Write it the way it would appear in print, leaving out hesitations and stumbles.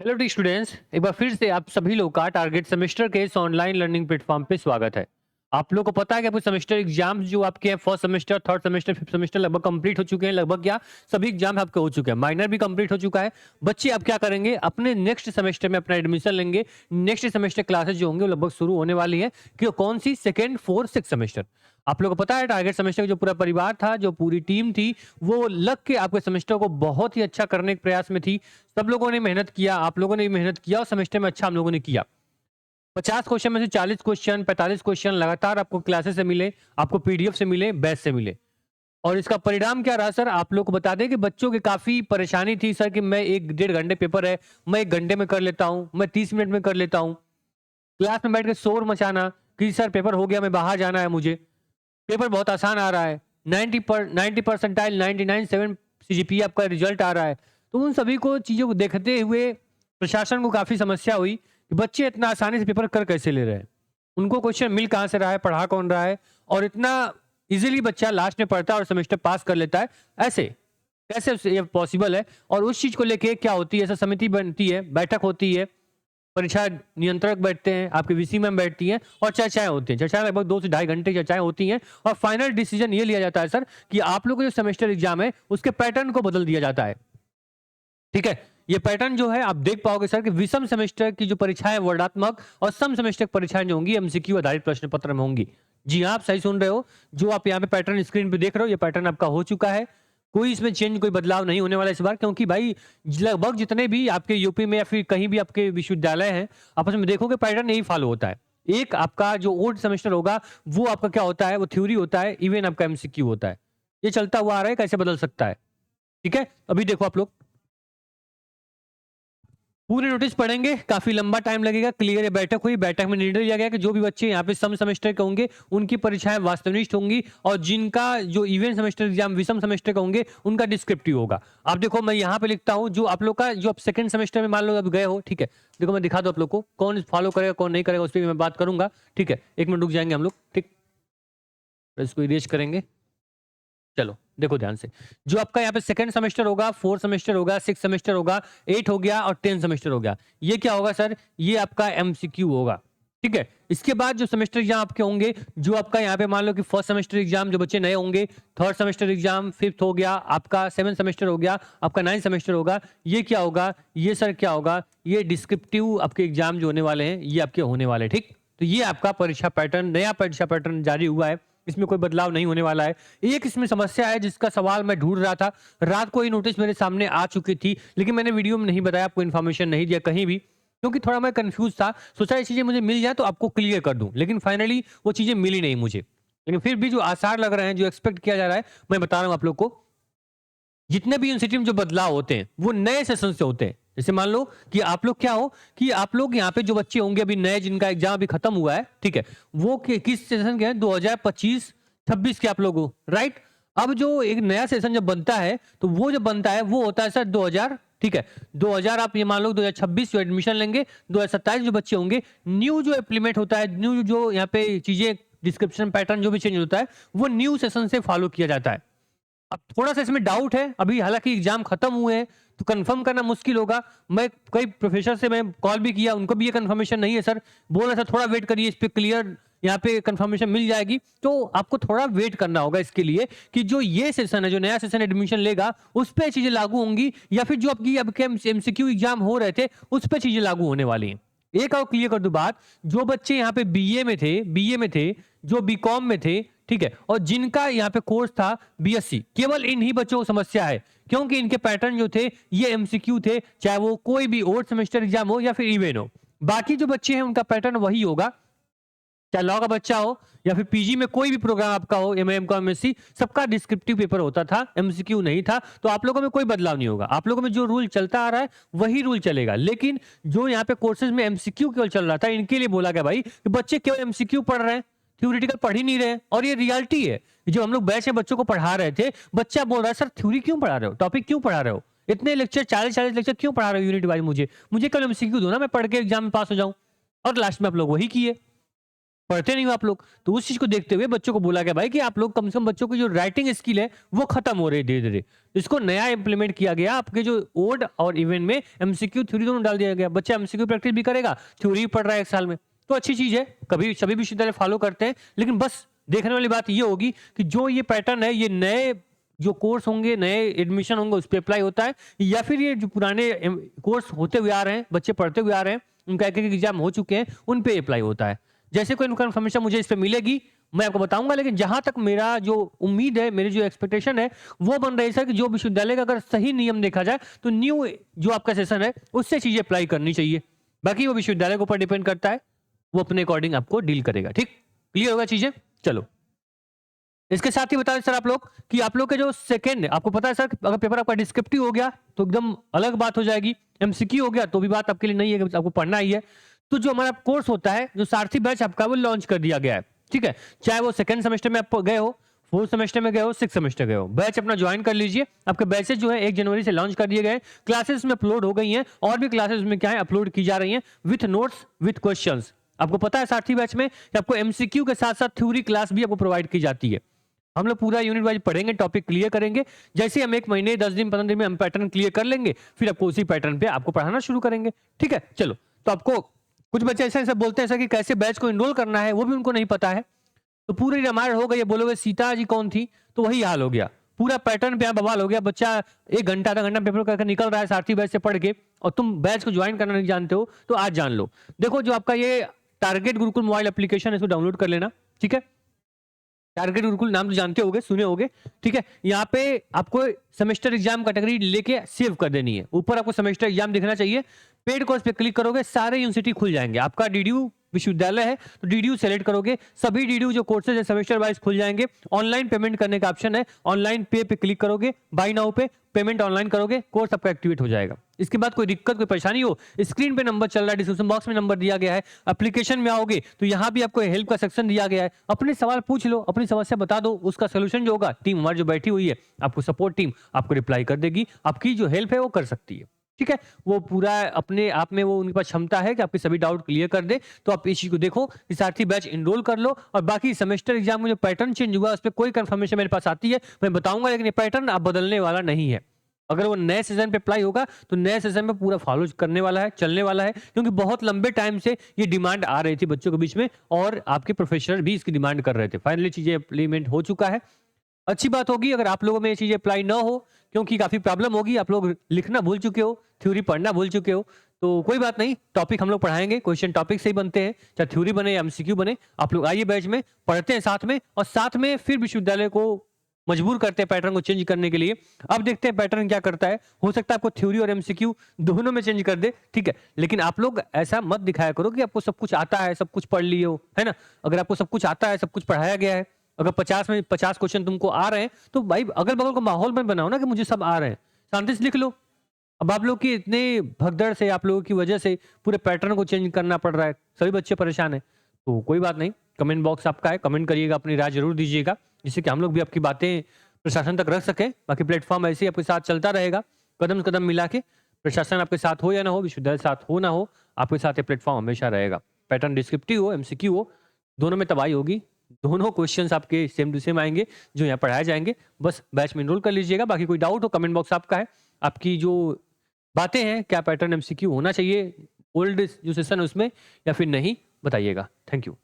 Hello D students, एक बार फिर से आप सभी लोग का टारगेट सेमेस्टर के इस ऑनलाइन लर्निंग प्लेटफॉर्म पे स्वागत है। आप लोगों को पता है कि आपके सेमेस्टर एग्जाम्स जो आपके हैं first semester, third semester, fifth semester लगभग कंप्लीट हो चुके हैं। लगभग क्या सभी एग्जाम आपके हो चुके हैं, माइनर भी कंप्लीट हो चुका है। बच्चे अब क्या करेंगे, अपने नेक्स्ट सेमेस्टर में अपना एडमिशन लेंगे। नेक्स्ट सेमेस्टर क्लासेस जो होंगे वो लगभग शुरू होने वाली है कि कौन सी सेकेंड फोर्थ सिक्स सेमेस्टर। आप लोगों को पता है टारगेट सेमेस्टर का जो पूरा परिवार था, जो पूरी टीम थी, वो लग के आपके सेमेस्टर को बहुत ही अच्छा करने के प्रयास में थी। सब लोगों ने मेहनत किया, आप लोगों ने भी मेहनत किया और सेमेस्टर में अच्छा हम लोगों ने किया। 50 क्वेश्चन में से 40 क्वेश्चन, 45 क्वेश्चन लगातार आपको क्लासेस से मिले, आपको पीडीएफ से मिले, बैच से मिले। और इसका परिणाम क्या रहा सर, आप लोग को बता दें कि बच्चों की काफी परेशानी थी सर कि मैं 1 डेढ़ घंटे पेपर है, मैं 1 घंटे में कर लेता हूं, मैं 30 मिनट में कर लेता हूं। क्लास में बैठ के शोर मचाना कि सर पेपर हो गया, मैं बाहर जाना है, मुझे पेपर बहुत आसान आ रहा है, 90 परसेंटाइल 99.7 सीजीपीए आपका रिजल्ट आ रहा है। तो उन सभी को चीज़ों को देखते हुए प्रशासन को काफ़ी समस्या हुई कि बच्चे इतना आसानी से पेपर कर कैसे ले रहे हैं, उनको क्वेश्चन मिल कहाँ से रहा है, पढ़ा कौन रहा है, और इतना इजीली बच्चा लास्ट में पढ़ता है और सेमेस्टर पास कर लेता है। ऐसे कैसे ये पॉसिबल है? और उस चीज़ को लेके क्या होती है, ऐसा समिति बनती है, बैठक होती है, परीक्षा नियंत्रक बैठते हैं, आपके वीसी मैम बैठती हैं और चर्चाएं होती हैं। चर्चाएं लगभग 2 से ढाई घंटे चर्चाएं होती हैं और फाइनल डिसीजन ये लिया जाता है सर कि आप लोगों को जो सेमेस्टर एग्जाम है उसके पैटर्न को बदल दिया जाता है। ठीक है, ये पैटर्न जो है आप देख पाओगे सर कि विषम सेमेस्टर की जो परीक्षाएं वर्णात्मक और सम सेमेस्टर की परीक्षाएं जो होंगी एमसीक्यू आधारित प्रश्न पत्र में होंगी। जी हाँ, आप सही सुन रहे हो। जो आप यहाँ पे पैटर्न स्क्रीन पे देख रहे हो, ये पैटर्न आपका हो चुका है। कोई इसमें चेंज, कोई बदलाव नहीं होने वाला इस बार, क्योंकि भाई लगभग जितने भी आपके यूपी में या फिर कहीं भी आपके विश्वविद्यालय हैं, आपस में देखोगे पैटर्न यही फॉलो होता है। एक आपका जो ओल्ड सेमेस्टर होगा वो आपका क्या होता है, वो थ्योरी होता है, इवन आपका एमसीक्यू होता है। ये चलता हुआ आ रहा है, कैसे बदल सकता है। ठीक है, अभी देखो आप लोग पूरे नोटिस पढ़ेंगे, काफी लंबा टाइम लगेगा। क्लियर है, बैठक हुई, बैठक में निर्णय लिया गया कि जो भी बच्चे यहाँ पे सम सेमेस्टर के होंगे उनकी परीक्षाएं वास्तवनिष्ठ होंगी और जिनका जो इवेंट सेमेस्टर एग्जाम विषम सेमेस्टर के होंगे उनका डिस्क्रिप्टिव होगा। आप देखो मैं यहाँ पे लिखता हूँ जो आप लोग का, जो आप सेकंड सेमेस्टर में मान लो अब गए हो, ठीक है, देखो मैं दिखा दूं आप लोग को कौन फॉलो करेगा कौन नहीं करेगा, उस पर मैं बात करूंगा। ठीक है, 1 मिनट रुक जाएंगे हम लोग। ठीक, तो इसको इरेज करेंगे। चलो देखो ध्यान से, जो आपका यहाँ पे सेकंड सेमेस्टर होगा, फोर्थ सेमेस्टर होगा, सिक्स सेमेस्टर होगा, 8 हो गया और 10 सेमेस्टर हो गया, ये क्या होगा सर, ये आपका एमसीक्यू होगा। ठीक है, इसके बाद जो सेमेस्टर एग्जाम आपके होंगे, जो आपका यहाँ पे मान लो कि फर्स्ट सेमेस्टर एग्जाम जो बच्चे नए होंगे, थर्ड सेमेस्टर एग्जाम, फिफ्थ हो गया आपका, सेवंथ सेमेस्टर हो गया आपका, 9th सेमेस्टर होगा, ये क्या होगा, ये सर क्या होगा, ये डिस्क्रिप्टिव आपके एग्जाम जो होने वाले हैं ये आपके होने वाले हैं। ठीक, तो ये आपका परीक्षा पैटर्न, नया परीक्षा पैटर्न जारी हुआ है, इसमें कोई बदलाव नहीं होने वाला है। एक इसमें समस्या है जिसका सवाल मैं ढूंढ रहा था, रात को ये नोटिस मेरे सामने आ चुकी थी, लेकिन मैंने वीडियो में नहीं बताया, आपको इन्फॉर्मेशन नहीं दिया कहीं भी, क्योंकि थोड़ा मैं कंफ्यूज था। सोचा ये चीजें मुझे मिल जाए तो आपको क्लियर कर दूं, लेकिन फाइनली वो चीजें मिली नहीं मुझे। लेकिन फिर भी जो आसार लग रहे हैं, जो एक्सपेक्ट किया जा रहा है, मैं बता रहा हूं आप लोग को। जितने भी यूनिवर्सिटी में जो बदलाव होते हैं वो नए सेशन से होते हैं। जैसे मान लो कि आप लोग क्या हो कि आप लोग यहाँ पे जो बच्चे होंगे अभी नए, जिनका एग्जाम अभी खत्म हुआ है, ठीक है, वो किस सेशन के हैं, 2025-26 के आप लोग हो, राइट। अब जो एक नया सेशन जब बनता है तो वो जब बनता है वो होता है सर 2000, ठीक है, 2000 आप ये मान लो 2026 जो एडमिशन लेंगे, 2027 जो बच्चे होंगे, न्यू जो इम्प्लीमेंट होता है, न्यू जो यहाँ पे चीजें, डिस्क्रिप्शन पैटर्न जो भी चेंज होता है वो न्यू सेशन से फॉलो किया जाता है। अब थोड़ा-सा इसमें डाउट है, अभी हालाँकि एग्ज़ाम खत्म हुए हैं, तो कन्फर्म करना मुश्किल होगा। मैं कई प्रोफ़ेसर से मैं कॉल भी किया, उनको भी ये कन्फर्मेशन नहीं है सर। बोल रहे थे थोड़ा वेट करिए, इस पे क्लियर यहाँ पे कन्फर्मेशन मिल जाएगी। तो आपको थोड़ा वेट करना होगा इसके लिए कि जो ये सेशन है, जो नया सेशन एडमिशन लेगा, उस पे चीज़ें लागू होंगी या फिर जो आपकी अब के एमसीक्यू एग्ज़ाम हो रहे थे, उस पे चीज़ें लागू होने वाली हैं। एक और क्लियर कर दूँ बात, जो बच्चे यहाँ पे बीए में थे, जो बीकॉम में थे, ठीक है, और जिनका यहाँ पे कोर्स था बीएससी, केवल इन्हीं बच्चों को समस्या है, क्योंकि इनके पैटर्न जो थे ये एमसीक्यू थे, चाहे वो कोई भी और सेमेस्टर एग्जाम हो या फिर इवेन हो। बाकी जो बच्चे हैं उनका पैटर्न वही होगा, चाहे लॉ का बच्चा हो या फिर पीजी में कोई भी प्रोग्राम आपका हो, एमएम का एमएससी, सबका डिस्क्रिप्टिव पेपर होता था, एमसीक्यू नहीं था। तो आप लोगों में कोई बदलाव नहीं होगा, आप लोगों में जो रूल चलता आ रहा है वही रूल चलेगा। लेकिन जो यहाँ पे कोर्सेज में एमसीक्यू केवल चल रहा था, इनके लिए बोला गया भाई कि बच्चे केवल एमसीक्यू पढ़ रहे हैं, थ्योरेटिकल पढ़ ही नहीं रहे हैं। और ये रियलिटी है, जो हम लोग बैच में बच्चों को पढ़ा रहे थे, बच्चा बोल रहा है सर थ्योरी क्यों पढ़ा रहे हो, टॉपिक क्यों पढ़ा रहे हो, इतने लेक्चर 40-40 लेक्चर क्यों पढ़ा रहे हो यूनिट वाइज, मुझे मुझे कल एमसीक्यू दो ना, मैं पढ़ के एग्जाम में पास हो जाऊं। और लास्ट में आप लोग वही किए। पढ़ते नहीं हो आप लोग। तो उस चीज को देखते हुए बच्चों को बोला गया भाई कि आप लोग कम से कम बच्चों की जो राइटिंग स्किल है वो खत्म हो रही है धीरे धीरे। इसको नया इंप्लीमेंट किया गया, आपके जो ओल्ड और इवन में एमसीक्यू थ्योरी दोनों डाल दिया गया। बच्चा एमसीक्यू प्रैक्टिस भी करेगा, थ्योरी भी पढ़ रहा है एक साल में, तो अच्छी चीज है। कभी सभी विश्वविद्यालय फॉलो करते हैं, लेकिन बस देखने वाली बात ये होगी कि जो ये पैटर्न है ये नए जो कोर्स होंगे, नए एडमिशन होंगे उस पर अप्लाई होता है, या फिर ये जो पुराने कोर्स होते हुए आ रहे हैं, बच्चे पढ़ते हुए आ रहे हैं, उनका एक एक एग्जाम हो चुके हैं, उन पे अप्लाई होता है। जैसे कोई इन्फॉर्मेशन मुझे इस पे मिलेगी मैं आपको बताऊंगा, लेकिन जहां तक मेरा जो उम्मीद है, मेरी जो एक्सपेक्टेशन है वो बन रही है सर कि जो विश्वविद्यालय का अगर सही नियम देखा जाए तो न्यू जो आपका सेशन है उससे चीजें अप्लाई करनी चाहिए। बाकी वो विश्वविद्यालय के ऊपर डिपेंड करता है, वो अपने अकॉर्डिंग आपको डील करेगा। ठीक, क्लियर होगा चीजें? चलो, इसके साथ ही बता दें सर आप लोग कि आप लोग के जो सेकंड, आपको पता है सर अगर पेपर आपका डिस्क्रिप्टिव हो गया तो एकदम अलग बात हो जाएगी, एमसीक्यू हो गया तो भी बात आपके लिए नहीं है, आपको पढ़ना ही है। तो जो हमारा कोर्स होता है, जो सारथी बैच आपका वो लॉन्च कर दिया गया है। ठीक है, चाहे वो सेकंड सेमेस्टर में आप गए हो, फोर्थ सेमेस्टर में गए हो, सिक्स सेमेस्टर गए हो, बैच अपना ज्वाइन कर लीजिए। आपके बैचेस जो है 1 जनवरी से लॉन्च कर दिए गए, क्लासेस में अपलोड हो गई हैं, और भी क्लासेस में क्या है अपलोड की जा रही हैं विथ नोट्स विथ क्वेश्चंस। आपको पता है सारथी बैच में कि आपको एमसीक्यू के साथ साथ थ्योरी क्लास भी आपको प्रोवाइड की जाती है। हम लोग पूरा यूनिट वाइज पढ़ेंगे, टॉपिक क्लियर करेंगे। जैसे हम 1 महीने 10 दिन 15 दिन में हम पैटर्न क्लियर कर लेंगे, फिर आपको उसी पैटर्न पे आपको पढ़ाना शुरू करेंगे। ठीक है, चलो। तो आपको कुछ बच्चे ऐसे ऐसे बोलते हैं सर कि कैसे बैच को इनरोल करना है वो भी उनको नहीं पता है, तो पूरी रामायण हो गई। बोलोगे सीता जी कौन थी, तो वही हाल हो गया, पूरा पैटर्न पे बवाल हो गया। बच्चा 1 घंटा आधा घंटा पेपर करके निकल रहा है सारथी बैच से पढ़ के, और तुम बैच को ज्वाइन करना नहीं जानते हो, तो आज जान लो। देखो, जो आपका ये टारगेट गुरुकुल मोबाइल एप्लीकेशन है इसको डाउनलोड कर लेना। ठीक है, टारगेट गुरुकुल नाम तो जानते होगे, सुने होगे। ठीक है, यहाँ पे आपको सेमेस्टर एग्जाम कैटेगरी लेके सेव कर देनी है। ऊपर आपको सेमेस्टर एग्जाम दिखना चाहिए, पेड कोर्स पे क्लिक करोगे, सारे यूनिवर्सिटी खुल जाएंगे। आपका डीडीयू विश्वविद्यालय है तो डीडीयू सेलेक्ट करोगे, सभी डीडीयू जो कोर्सेज है सेमेस्टर वाइज खुल जाएंगे। ऑनलाइन पेमेंट करने का ऑप्शन है, ऑनलाइन पे पे क्लिक करोगे, बाय नाउ पे पेमेंट ऑनलाइन करोगे, कोर्स आपका एक्टिवेट हो जाएगा। इसके बाद कोई दिक्कत कोई परेशानी हो, स्क्रीन पे नंबर चल रहा है, डिस्क्रिप्शन बॉक्स में नंबर दिया गया है। एप्लीकेशन में आओगे तो यहाँ भी आपको हेल्प का सेक्शन दिया गया है, अपने सवाल पूछ लो, अपनी समस्या बता दो, उसका सोल्यूशन जो होगा टीम हमारी जो बैठी हुई है, आपको सपोर्ट टीम आपको रिप्लाई कर देगी, आपकी जो हेल्प है वो कर सकती है। ठीक है, वो पूरा अपने आप में वो उनके पास क्षमता है कि आपके सभी डाउट क्लियर कर दे। तो आप इस चीज को देखो कि सारथी बैच इनरोल कर लो, और बाकी सेमेस्टर एग्जाम में जो पैटर्न चेंज हुआ उस पर कोई कंफर्मेशन मेरे पास आती है मैं बताऊंगा, लेकिन ये पैटर्न आप बदलने वाला नहीं है। अगर वो नए सीजन पे अप्लाई होगा तो नए सीजन में पूरा फॉलो करने वाला है, चलने वाला है, क्योंकि बहुत लंबे टाइम से ये डिमांड आ रही थी बच्चों के बीच में, और आपके प्रोफेसर भी इसकी डिमांड कर रहे थे। फाइनली चीजें इम्प्लीमेंट हो चुका है। अच्छी बात होगी अगर आप लोगों में ये चीजें अप्लाई ना हो, क्योंकि काफी प्रॉब्लम होगी। आप लोग लिखना भूल चुके हो, थ्योरी पढ़ना भूल चुके हो, तो कोई बात नहीं, टॉपिक हम लोग पढ़ाएंगे, क्वेश्चन टॉपिक से ही बनते हैं, चाहे थ्योरी बने या एमसीक्यू बने। आप लोग आइए बैच में, पढ़ते हैं साथ में, और साथ में फिर विश्वविद्यालय को मजबूर करते हैं पैटर्न को चेंज करने के लिए। अब देखते हैं पैटर्न क्या करता है, हो सकता है आपको थ्योरी और एमसीक्यू दोनों में चेंज कर दे। ठीक है, लेकिन आप लोग ऐसा मत दिखाया करो कि आपको सब कुछ आता है, सब कुछ पढ़ लिए हो, है ना। अगर आपको सब कुछ आता है, सब कुछ पढ़ाया गया है, अगर 50 में 50 क्वेश्चन तुमको आ रहे हैं, तो भाई अगल बगल का माहौल में बनाओ ना कि मुझे सब आ रहे हैं, शांति से लिख लो। अब आप लोग की इतने भगदड़ से, आप लोगों की वजह से पूरे पैटर्न को चेंज करना पड़ रहा है, सभी बच्चे परेशान हैं। तो कोई बात नहीं, कमेंट बॉक्स आपका है, कमेंट करिएगा, अपनी राय जरूर दीजिएगा, जिससे कि हम लोग भी आपकी बातें प्रशासन तक रख सकें। बाकी प्लेटफॉर्म ऐसे ही आपके साथ चलता रहेगा, कदम से कदम मिला के। प्रशासन आपके साथ हो या ना हो, विश्वविद्यालय साथ हो ना हो, आपके साथ ये प्लेटफॉर्म हमेशा रहेगा। पैटर्न डिस्क्रिप्टिव हो, एमसीक्यू हो, दोनों में तबाही होगी, दोनों क्वेश्चंस आपके सेम टू सेम आएंगे जो यहाँ पढ़ाए जाएंगे। बस बैच में एनरोल कर लीजिएगा। बाकी कोई डाउट हो, कमेंट बॉक्स आपका है, आपकी जो बातें हैं, क्या पैटर्न एमसीक्यू होना चाहिए ओल्ड जो सेशन है उसमें, या फिर नहीं, बताइएगा। Thank you.